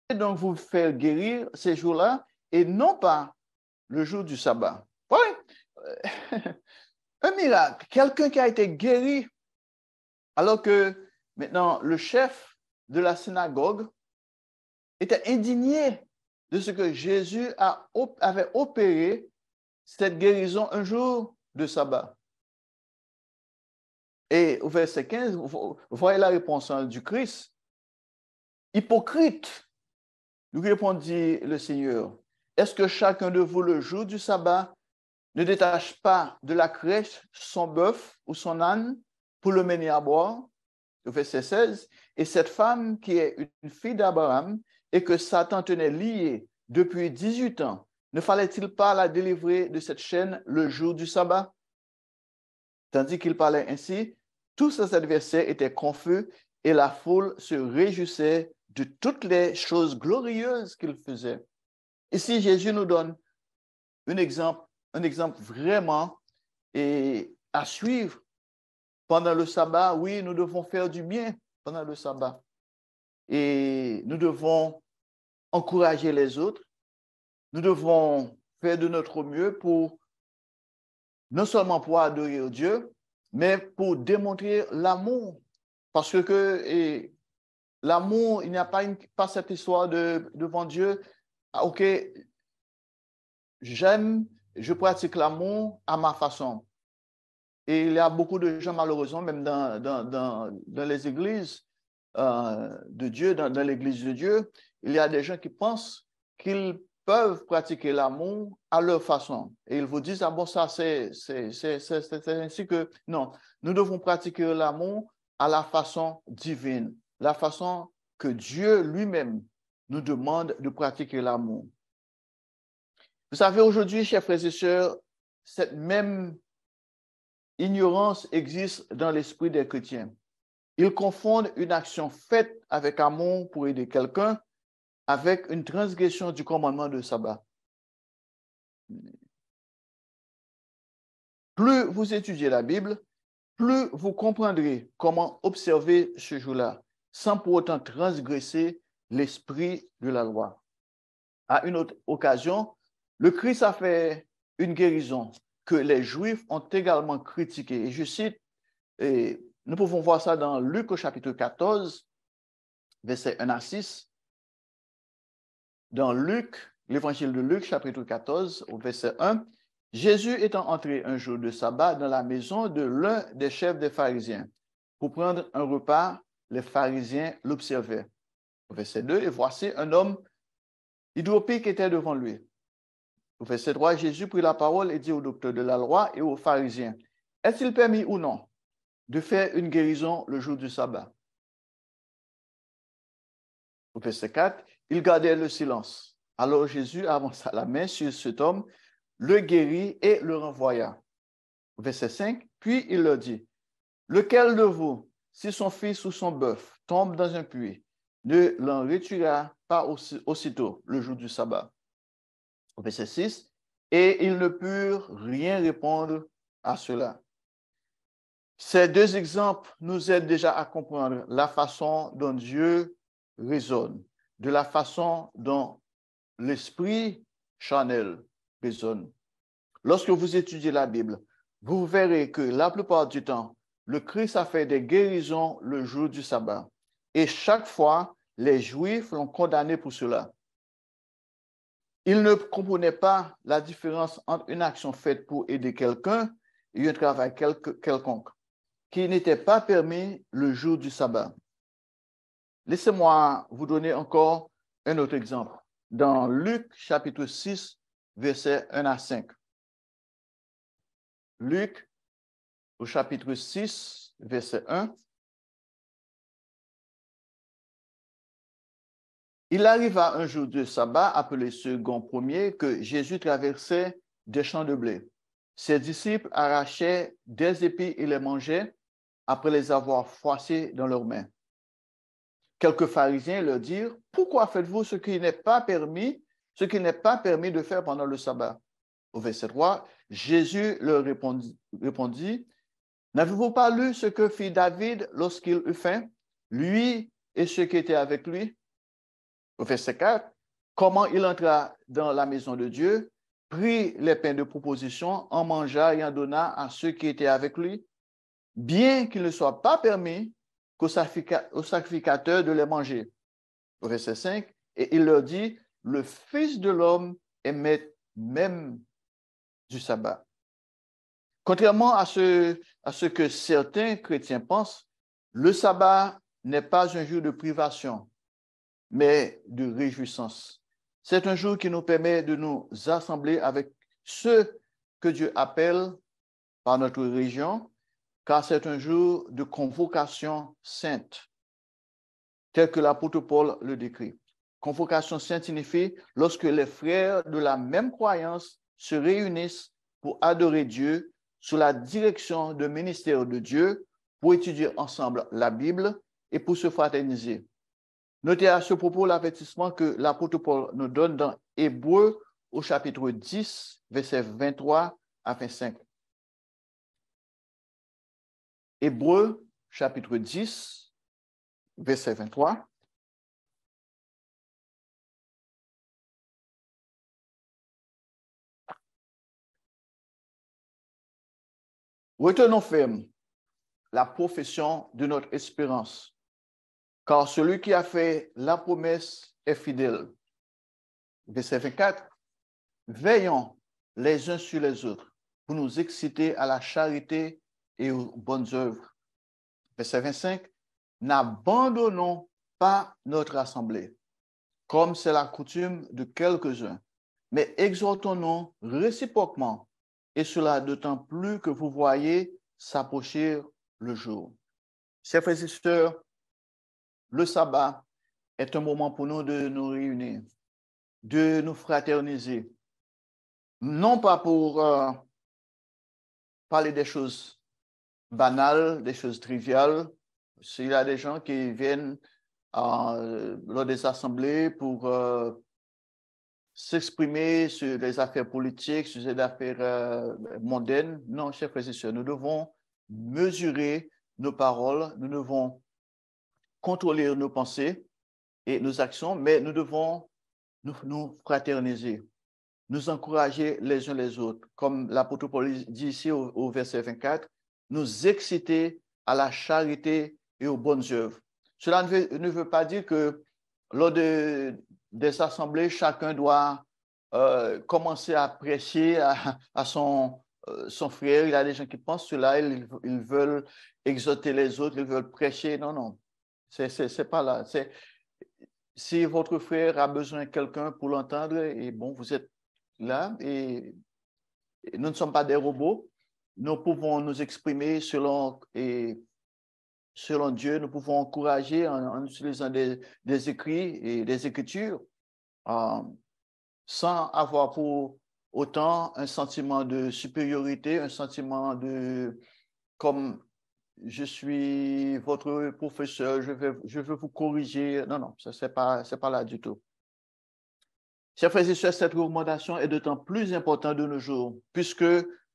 Et donc vous faire guérir ces jours-là et non pas le jour du sabbat. Oui, un miracle. Quelqu'un qui a été guéri alors que maintenant le chef de la synagogue était indigné de ce que Jésus avait opéré cette guérison un jour de sabbat. Et au verset 15, vous voyez la réponse du Christ. Hypocrite, lui répondit le Seigneur, est-ce que chacun de vous le jour du sabbat ne détache pas de la crèche son bœuf ou son âne pour le mener à boire? Au verset 16, et cette femme qui est une fille d'Abraham et que Satan tenait liée depuis 18 ans, ne fallait-il pas la délivrer de cette chaîne le jour du sabbat? Tandis qu'il parlait ainsi, tous ses adversaires étaient confus et la foule se réjouissait de toutes les choses glorieuses qu'il faisait. Ici, Jésus nous donne un exemple vraiment à suivre. Pendant le sabbat, oui, nous devons faire du bien pendant le sabbat. Et nous devons encourager les autres. Nous devons faire de notre mieux pour, non seulement pour adorer Dieu, mais pour démontrer l'amour. Parce que l'amour, il n'y a pas cette histoire devant Dieu. OK, j'aime, je pratique l'amour à ma façon. Et il y a beaucoup de gens, malheureusement, même dans les églises de Dieu, dans l'église de Dieu, il y a des gens qui pensent qu'ils peuvent pratiquer l'amour à leur façon. Et ils vous disent, ah bon, ça, c'est ainsi que... Non, nous devons pratiquer l'amour à la façon divine, la façon que Dieu lui-même nous demande de pratiquer l'amour. Vous savez, aujourd'hui, chers frères et sœurs, cette même ignorance existe dans l'esprit des chrétiens. Ils confondent une action faite avec amour pour aider quelqu'un avec une transgression du commandement de sabbat. Plus vous étudiez la Bible, plus vous comprendrez comment observer ce jour-là, sans pour autant transgresser l'esprit de la loi. À une autre occasion, le Christ a fait une guérison que les Juifs ont également critiquée. Et je cite, et nous pouvons voir ça dans Luc au chapitre 14, versets 1 à 6. Dans Luc, l'évangile de Luc, chapitre 14, au verset 1, Jésus étant entré un jour de sabbat dans la maison de l'un des chefs des pharisiens. Pour prendre un repas, les pharisiens l'observaient. Au verset 2, et voici un homme hydropique était devant lui. Au verset 3, Jésus prit la parole et dit au docteur de la loi et aux pharisiens, est-il permis ou non de faire une guérison le jour du sabbat? Au verset 4, il gardait le silence. Alors Jésus avança la main sur cet homme, le guérit et le renvoya. Au verset 5, puis il leur dit, lequel de vous, si son fils ou son bœuf tombe dans un puits ne l'en retira pas aussitôt, le jour du sabbat. Verset 6, et ils ne purent rien répondre à cela. Ces deux exemples nous aident déjà à comprendre la façon dont Dieu raisonne, de la façon dont l'esprit charnel raisonne. Lorsque vous étudiez la Bible, vous verrez que la plupart du temps, le Christ a fait des guérisons le jour du sabbat. Et chaque fois, les Juifs l'ont condamné pour cela. Ils ne comprenaient pas la différence entre une action faite pour aider quelqu'un et un travail quelconque, qui n'était pas permis le jour du sabbat. Laissez-moi vous donner encore un autre exemple. Dans Luc chapitre 6, versets 1 à 5. Luc au chapitre 6, verset 1. Il arriva un jour de sabbat, appelé second premier, que Jésus traversait des champs de blé. Ses disciples arrachaient des épis et les mangeaient après les avoir froissés dans leurs mains. Quelques pharisiens leur dirent, « Pourquoi faites-vous ce qui n'est pas permis de faire pendant le sabbat ?» Au verset 3, Jésus leur répondit, « N'avez-vous pas lu ce que fit David lorsqu'il eut faim, lui et ceux qui étaient avec lui? » Au verset 4, comment il entra dans la maison de Dieu, prit les pains de proposition, en mangea et en donna à ceux qui étaient avec lui, bien qu'il ne soit pas permis qu'aux sacrificateurs de les manger. Au verset 5, et il leur dit, le Fils de l'homme est maître même du sabbat. Contrairement à ce que certains chrétiens pensent, le sabbat n'est pas un jour de privation, mais de réjouissance. C'est un jour qui nous permet de nous assembler avec ceux que Dieu appelle par notre religion, car c'est un jour de convocation sainte, tel que l'apôtre Paul le décrit. Convocation sainte signifie lorsque les frères de la même croyance se réunissent pour adorer Dieu sous la direction du ministère de Dieu, pour étudier ensemble la Bible et pour se fraterniser. Notez à ce propos l'avertissement que l'apôtre Paul nous donne dans Hébreux au chapitre 10, versets 23 à 25. Hébreux chapitre 10, verset 23. Retenons ferme la profession de notre espérance, car celui qui a fait la promesse est fidèle. Verset 24. Veillons les uns sur les autres pour nous exciter à la charité et aux bonnes œuvres. Verset 25. N'abandonnons pas notre assemblée, comme c'est la coutume de quelques-uns, mais exhortons-nous réciproquement, et cela d'autant plus que vous voyez s'approcher le jour. Chers frères et sœurs, le sabbat est un moment pour nous de nous réunir, de nous fraterniser, non pas pour parler des choses banales, des choses triviales. S'il y a des gens qui viennent lors des assemblées pour s'exprimer sur les affaires politiques, sur les affaires mondaines. Non, chers frères et sœurs, nous devons mesurer nos paroles, nous devons contrôler nos pensées et nos actions, mais nous devons nous fraterniser, nous encourager les uns les autres. Comme l'apôtre Paul dit ici au verset 24, nous exciter à la charité et aux bonnes œuvres. Cela ne veut pas dire que lors des assemblées, chacun doit commencer à prêcher à son frère. Il y a des gens qui pensent cela, ils veulent exhorter les autres, ils veulent prêcher. Non, non, c'est pas là. Si votre frère a besoin de quelqu'un pour l'entendre, et bon, vous êtes là, et nous ne sommes pas des robots. Nous pouvons nous exprimer selon Dieu, nous pouvons encourager en utilisant des écrits et des écritures, sans avoir pour autant un sentiment de supériorité, un sentiment de comme je suis votre professeur, je veux vous corriger. Non, non, ça, c'est pas là du tout. Chers frères et sœurs, cette recommandation est d'autant plus importante de nos jours, puisque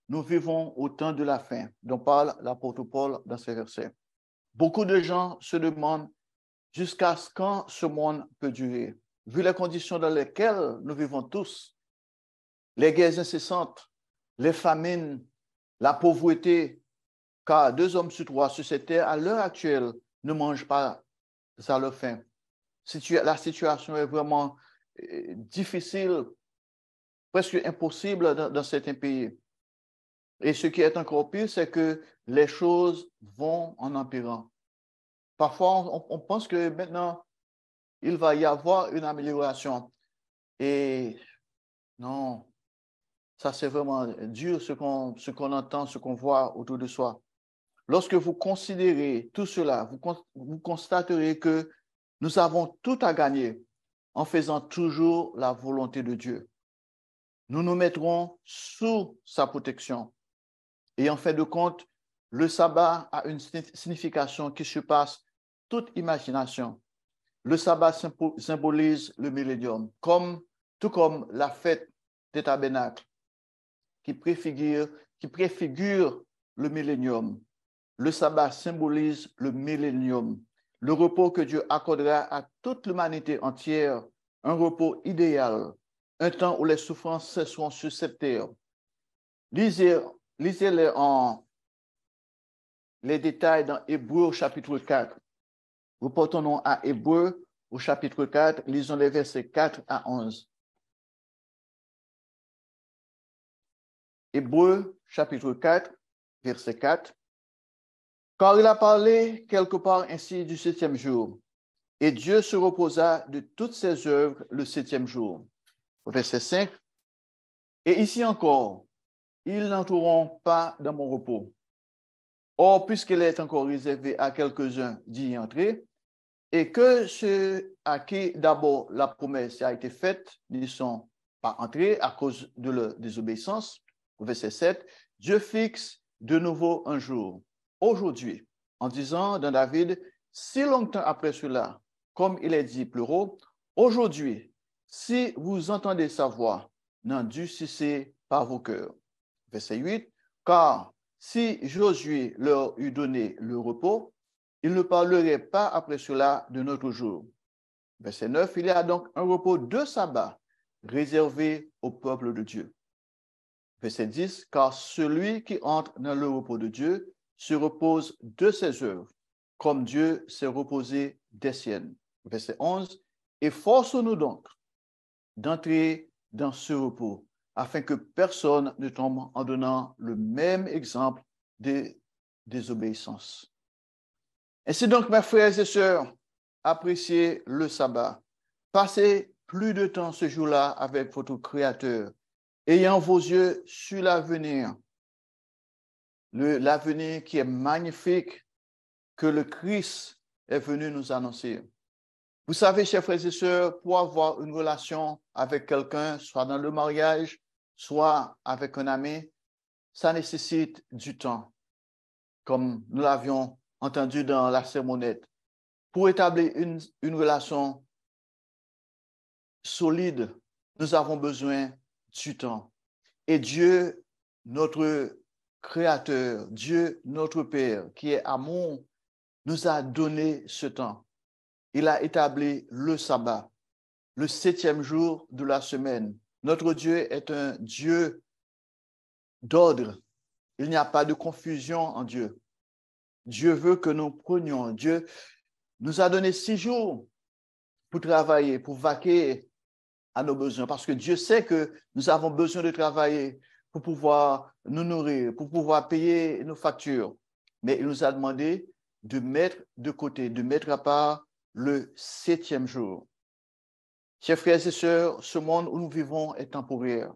nous vivons au temps de la fin, dont parle l'apôtre Paul dans ces versets. Beaucoup de gens se demandent jusqu'à quand ce monde peut durer, vu les conditions dans lesquelles nous vivons tous, les guerres incessantes, les famines, la pauvreté, car 2 hommes sur 3 sur cette terre, à l'heure actuelle, ne mangent pas à leur faim. La situation est vraiment difficile, presque impossible dans certains pays. Et ce qui est encore pire, c'est que les choses vont en empirant. Parfois, on pense que maintenant, il va y avoir une amélioration. Et non, ça c'est vraiment dur ce qu'on entend, ce qu'on voit autour de soi. Lorsque vous considérez tout cela, vous constaterez que nous avons tout à gagner en faisant toujours la volonté de Dieu. Nous nous mettrons sous sa protection. Et en fin de compte, le sabbat a une signification qui surpasse toute imagination. Le sabbat symbolise le millénium, tout comme la fête des tabernacles qui préfigure le millénium. Le sabbat symbolise le millénium, le repos que Dieu accordera à toute l'humanité entière, un repos idéal, un temps où les souffrances cesseront sur cette terre. Lisez-les les détails dans Hébreux au chapitre 4. Reportons-nous à Hébreux au chapitre 4, lisons les versets 4 à 11. Hébreux chapitre 4, verset 4. Car il a parlé quelque part ainsi du 7e jour, et Dieu se reposa de toutes ses œuvres le 7e jour. Verset 5. Et ici encore, ils n'entreront pas dans mon repos. Or, puisqu'il est encore réservé à quelques-uns d'y entrer, et que ceux à qui d'abord la promesse a été faite n'y sont pas entrés à cause de leur désobéissance. Verset 7. Dieu fixe de nouveau un jour, aujourd'hui, en disant dans David, si longtemps après cela, comme il est dit pluriel, aujourd'hui, si vous entendez sa voix, n'endurcissez pas vos cœurs. Verset 8. Car si Josué leur eût donné le repos, il ne parlerait pas après cela de notre jour. Verset 9. Il y a donc un repos de sabbat réservé au peuple de Dieu. Verset 10. Car celui qui entre dans le repos de Dieu se repose de ses œuvres, comme Dieu s'est reposé des siennes. Verset 11. Efforçons-nous donc d'entrer dans ce repos, afin que personne ne tombe en donnant le même exemple de désobéissance. Ainsi donc, mes frères et sœurs, appréciez le sabbat. Passez plus de temps ce jour-là avec votre Créateur, ayant vos yeux sur l'avenir, l'avenir qui est magnifique, que le Christ est venu nous annoncer. Vous savez, chers frères et sœurs, pour avoir une relation avec quelqu'un, soit dans le mariage, soit avec un ami, ça nécessite du temps, comme nous l'avions entendu dans la sermonnette. Pour établir une relation solide, nous avons besoin du temps. Et Dieu, notre Créateur, Dieu, notre Père, qui est amour, nous a donné ce temps. Il a établi le sabbat, le 7e jour de la semaine. Notre Dieu est un Dieu d'ordre. Il n'y a pas de confusion en Dieu. Dieu veut que nous prenions. Dieu nous a donné 6 jours pour travailler, pour vaquer à nos besoins, parce que Dieu sait que nous avons besoin de travailler pour pouvoir nous nourrir, pour pouvoir payer nos factures. Mais il nous a demandé de mettre de côté, de mettre à part le 7e jour. Chers frères et sœurs, ce monde où nous vivons est temporaire,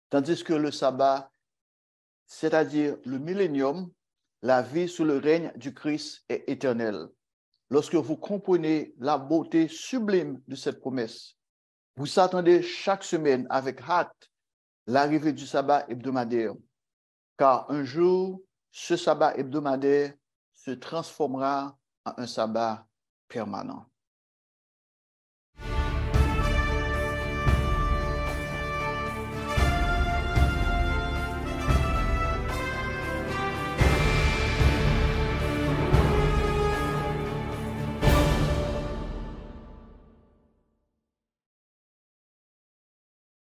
tandis que le sabbat, c'est-à-dire le millénium, la vie sous le règne du Christ est éternelle. Lorsque vous comprenez la beauté sublime de cette promesse, vous attendez chaque semaine avec hâte l'arrivée du sabbat hebdomadaire, car un jour, ce sabbat hebdomadaire se transformera en un sabbat permanent.